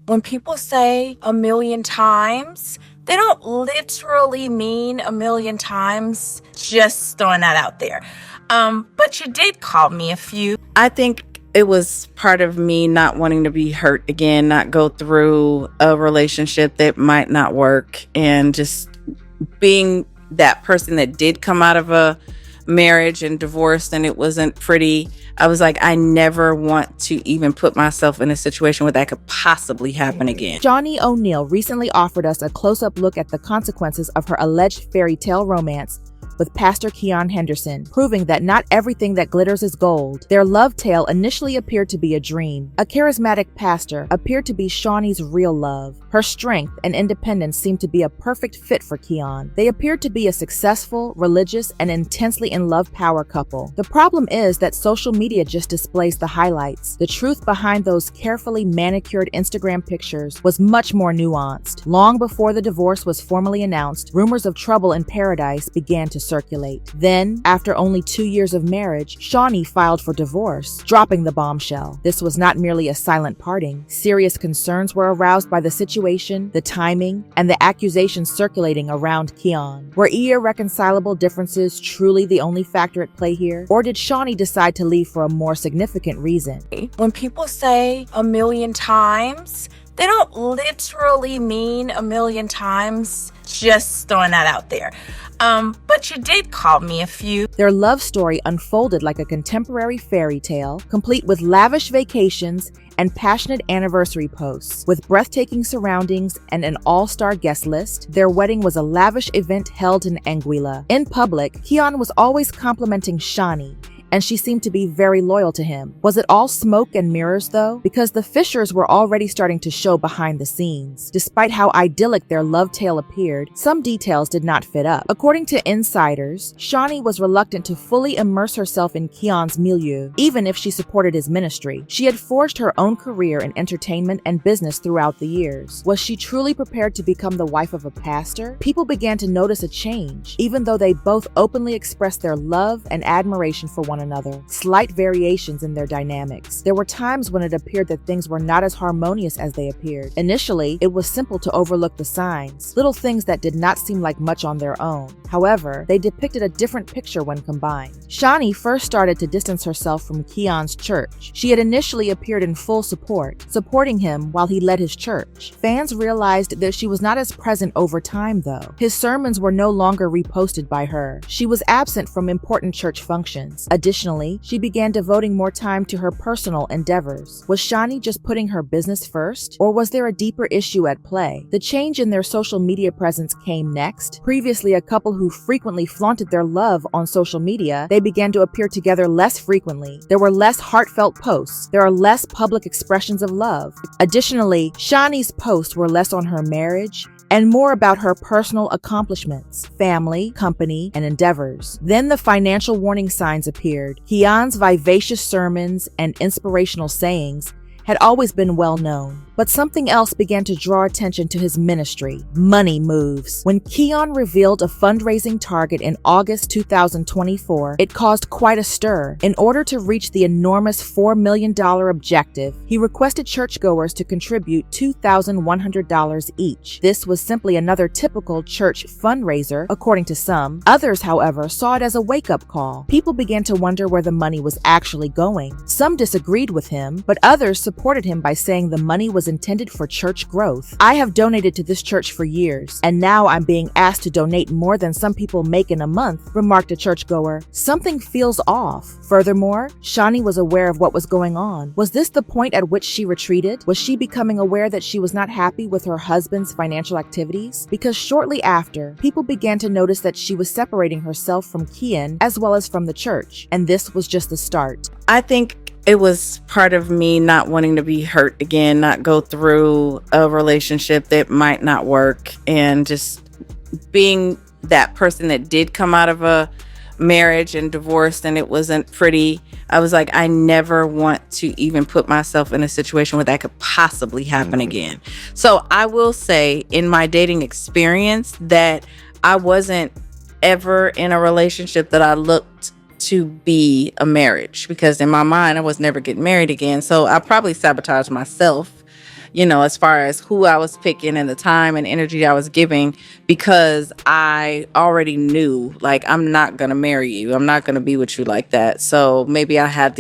When people say a million times, they don't literally mean a million times, just throwing that out there. But you did call me a few. I think it was part of me not wanting to be hurt again, not go through a relationship that might not work, and just being that person that did come out of a marriage and divorced and it wasn't pretty. I was like, I never want to even put myself in a situation where that could possibly happen again. Shaunie O'Neal recently offered us a close-up look at the consequences of her alleged fairy tale romance with Pastor Keion Henderson, proving that not everything that glitters is gold. Their love tale initially appeared to be a dream. A charismatic pastor appeared to be Shaunie's real love. Her strength and independence seemed to be a perfect fit for Keion. They appeared to be a successful, religious, and intensely in love power couple. The problem is that social media just displays the highlights. The truth behind those carefully manicured Instagram pictures was much more nuanced. Long before the divorce was formally announced, rumors of trouble in paradise began to circulate. Then, after only 2 years of marriage, Shaunie filed for divorce, dropping the bombshell. This was not merely a silent parting. Serious concerns were aroused by the situation, the timing, and the accusations circulating around Keion. Were irreconcilable differences truly the only factor at play here? Or did Shaunie decide to leave for a more significant reason? When people say a million times, they don't literally mean a million times, just throwing that out there. But you did call me a few. Their love story unfolded like a contemporary fairy tale, complete with lavish vacations and passionate anniversary posts. With breathtaking surroundings and an all-star guest list, their wedding was a lavish event held in Anguilla. In public, Keion was always complimenting Shaunie, and she seemed to be very loyal to him. Was it all smoke and mirrors though? Because the fissures were already starting to show behind the scenes. Despite how idyllic their love tale appeared, some details did not fit up. According to insiders, Shaunie was reluctant to fully immerse herself in Keion's milieu, even if she supported his ministry. She had forged her own career in entertainment and business throughout the years. Was she truly prepared to become the wife of a pastor? People began to notice a change, even though they both openly expressed their love and admiration for one another. Slight variations in their dynamics. There were times when it appeared that things were not as harmonious as they appeared. Initially, it was simple to overlook the signs, little things that did not seem like much on their own. However, they depicted a different picture when combined. Shaunie first started to distance herself from Keion's church. She had initially appeared in full support, supporting him while he led his church. Fans realized that she was not as present over time though. His sermons were no longer reposted by her. She was absent from important church functions. Additionally, she began devoting more time to her personal endeavors. Was Shaunie just putting her business first, or was there a deeper issue at play? The change in their social media presence came next. Previously a couple who frequently flaunted their love on social media, they began to appear together less frequently. There were less heartfelt posts. There are less public expressions of love. Additionally, Shaunie's posts were less on her marriage and more about her personal accomplishments, family, company, and endeavors. Then the financial warning signs appeared. Keion's vivacious sermons and inspirational sayings had always been well known. But something else began to draw attention to his ministry: money moves. When Keion revealed a fundraising target in August 2024, it caused quite a stir. In order to reach the enormous $4 million objective, he requested churchgoers to contribute $2,100 each. This was simply another typical church fundraiser, according to some. Others, however, saw it as a wake-up call. People began to wonder where the money was actually going. Some disagreed with him, but others supported him by saying the money was intended for church growth. I have donated to this church for years, and now I'm being asked to donate more than some people make in a month, remarked a churchgoer. Something feels off. Furthermore, Shaunie was aware of what was going on. Was this the point at which she retreated? Was she becoming aware that she was not happy with her husband's financial activities? Because shortly after, people began to notice that she was separating herself from Keion as well as from the church, and this was just the start. I think it was part of me not wanting to be hurt again, not go through a relationship that might not work, and just being that person that did come out of a marriage and divorced and it wasn't pretty. I was like, I never want to even put myself in a situation where that could possibly happen again. So I will say in my dating experience that I wasn't ever in a relationship that I looked to be a marriage, because in my mind I was never getting married again. So I probably sabotaged myself as far as who I was picking and the time and energy I was giving, because I already knew, like, I'm not going to marry you. I'm not going to be with you like that. So maybe I had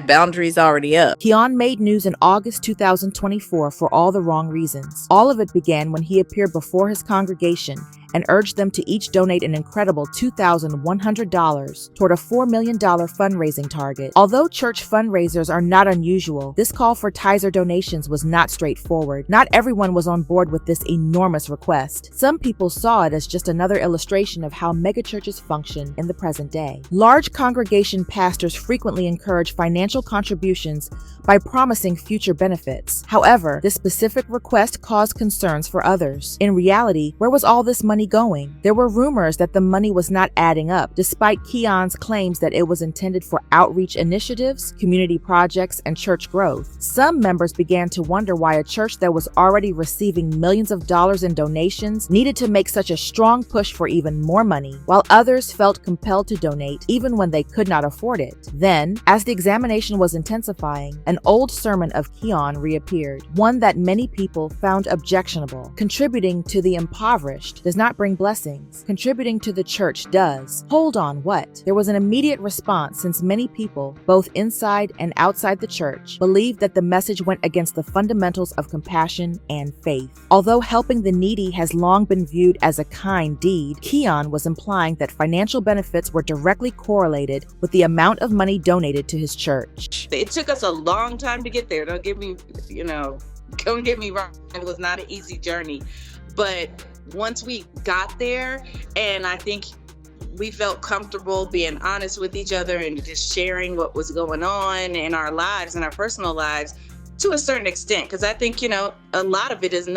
boundaries already up. Keion made news in August 2024 for all the wrong reasons. All of it began when he appeared before his congregation and urged them to each donate an incredible $2,100 toward a $4 million fundraising target. Although church fundraisers are not unusual, this call for tithes or donations was not straightforward. Not everyone was on board with this enormous request. Some people saw it as just another illustration of how megachurches function in the present day. Large congregation pastors frequently encourage financial contributions by promising future benefits. However, this specific request caused concerns for others. In reality, where was all this money going? There were rumors that the money was not adding up, despite Keion's claims that it was intended for outreach initiatives, community projects, and church growth. Some members began to wonder why a church that was already receiving millions of dollars in donations needed to make such a strong push for even more money, while others felt compelled to donate even when they could not afford it. Then, as the examination was intensifying, an old sermon of Keion reappeared, one that many people found objectionable. Contributing to the impoverished does not bring blessings. Contributing to the church does. Hold on, what? There was an immediate response since many people, both inside and outside the church, believed that the message went against the fundamentals of compassion and faith. Although helping the needy has long been viewed as a kind deed, Keion was implying that financial benefits were directly correlated with the amount of money donated to his church. It took us a long time to get there. Don't get me wrong. It was not an easy journey. But once we got there, and I think we felt comfortable being honest with each other and just sharing what was going on in our lives and our personal lives to a certain extent, because I think, a lot of it is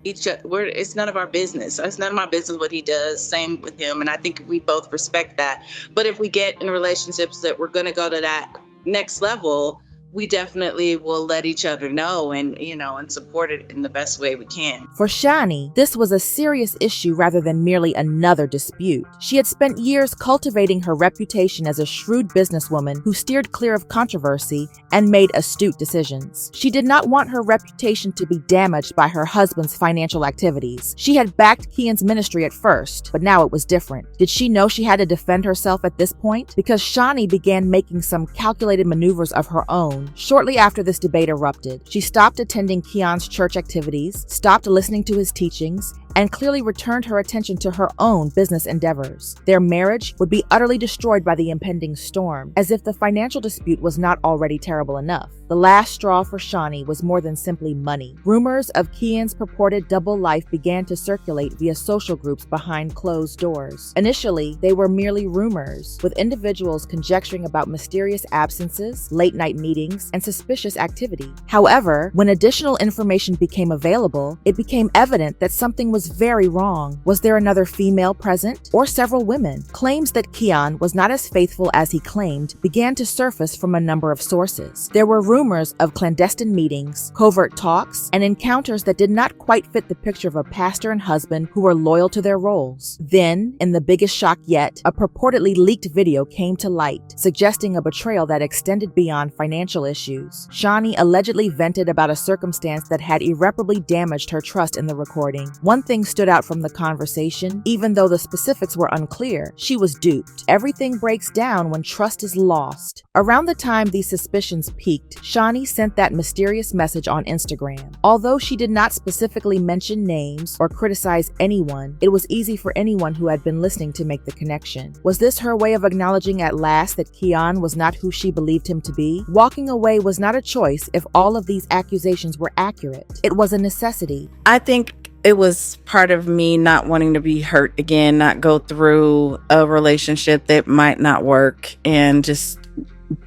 it's none of our business. It's none of my business what he does. Same with him. And I think we both respect that. But if we get in relationships that we're going to go to that next level, we definitely will let each other know and support it in the best way we can. For Shaunie, this was a serious issue rather than merely another dispute. She had spent years cultivating her reputation as a shrewd businesswoman who steered clear of controversy and made astute decisions. She did not want her reputation to be damaged by her husband's financial activities. She had backed Keion's ministry at first, but now it was different. Did she know she had to defend herself at this point? Because Shaunie began making some calculated maneuvers of her own. Shortly after this debate erupted, she stopped attending Keion's church activities, stopped listening to his teachings, and clearly returned her attention to her own business endeavors. Their marriage would be utterly destroyed by the impending storm, as if the financial dispute was not already terrible enough. The last straw for Shaunie was more than simply money. Rumors of Keion's purported double life began to circulate via social groups behind closed doors. Initially, they were merely rumors, with individuals conjecturing about mysterious absences, late-night meetings, and suspicious activity. However, when additional information became available, it became evident that something was very wrong. Was there another female present, or several women? Claims that Keion was not as faithful as he claimed began to surface from a number of sources. There were rumors of clandestine meetings, covert talks, and encounters that did not quite fit the picture of a pastor and husband who were loyal to their roles. Then, in the biggest shock yet, a purportedly leaked video came to light, suggesting a betrayal that extended beyond financial issues. Shaunie allegedly vented about a circumstance that had irreparably damaged her trust in the recording. One thing stood out from the conversation, even though the specifics were unclear: she was duped. Everything breaks down when trust is lost. Around the time these suspicions peaked, Shaunie sent that mysterious message on Instagram. Although she did not specifically mention names or criticize anyone, it was easy for anyone who had been listening to make the connection. Was this her way of acknowledging at last that Keion was not who she believed him to be? Walking away was not a choice if all of these accusations were accurate. It was a necessity. I think it was part of me not wanting to be hurt again, not go through a relationship that might not work, and just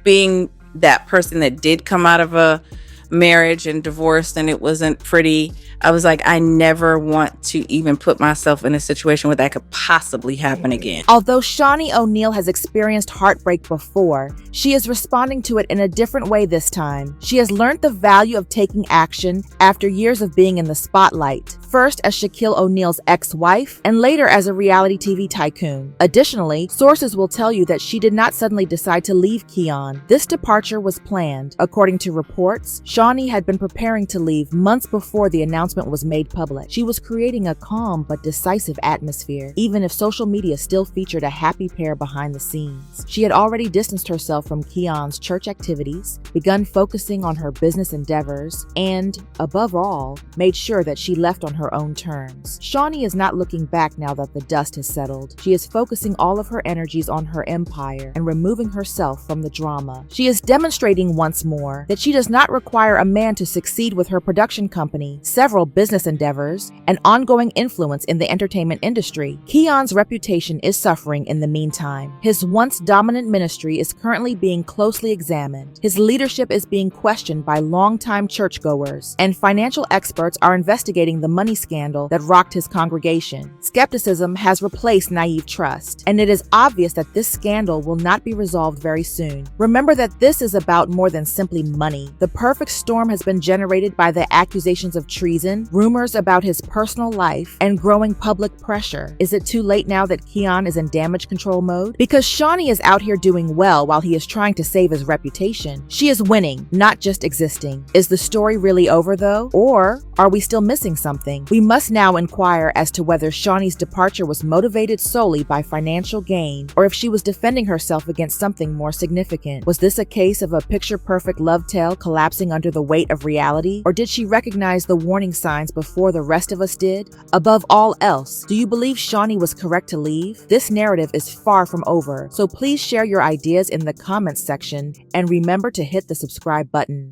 being that person that did come out of a marriage and divorced and it wasn't pretty. I was like, I never want to even put myself in a situation where that could possibly happen again. Although Shaunie O'Neal has experienced heartbreak before, she is responding to it in a different way this time. She has learned the value of taking action after years of being in the spotlight, first as Shaquille O'Neal's ex-wife and later as a reality TV tycoon. Additionally, sources will tell you that she did not suddenly decide to leave Keion. This departure was planned. According to reports, Shaunie had been preparing to leave months before the announcement was made public. She was creating a calm but decisive atmosphere, even if social media still featured a happy pair behind the scenes. She had already distanced herself from Keion's church activities, begun focusing on her business endeavors, and, above all, made sure that she left on her own terms. Shaunie is not looking back now that the dust has settled. She is focusing all of her energies on her empire and removing herself from the drama. She is demonstrating once more that she does not require a man to succeed with her production company, several business endeavors, and ongoing influence in the entertainment industry. Keion's reputation is suffering in the meantime. His once dominant ministry is currently being closely examined. His leadership is being questioned by longtime churchgoers, and financial experts are investigating the money scandal that rocked his congregation. Skepticism has replaced naive trust, and it is obvious that this scandal will not be resolved very soon. Remember that this is about more than simply money. The perfect storm has been generated by the accusations of treason, rumors about his personal life, and growing public pressure. Is it too late now that Keion is in damage control mode? Because Shaunie is out here doing well while he is trying to save his reputation. She is winning, not just existing. Is the story really over though? Or are we still missing something? We must now inquire as to whether Shaunie's departure was motivated solely by financial gain, or if she was defending herself against something more significant. Was this a case of a picture-perfect love tale collapsing under the weight of reality? Or did she recognize the warning signs before the rest of us did? Above all else, do you believe Shaunie was correct to leave? This narrative is far from over, so please share your ideas in the comments section and remember to hit the subscribe button.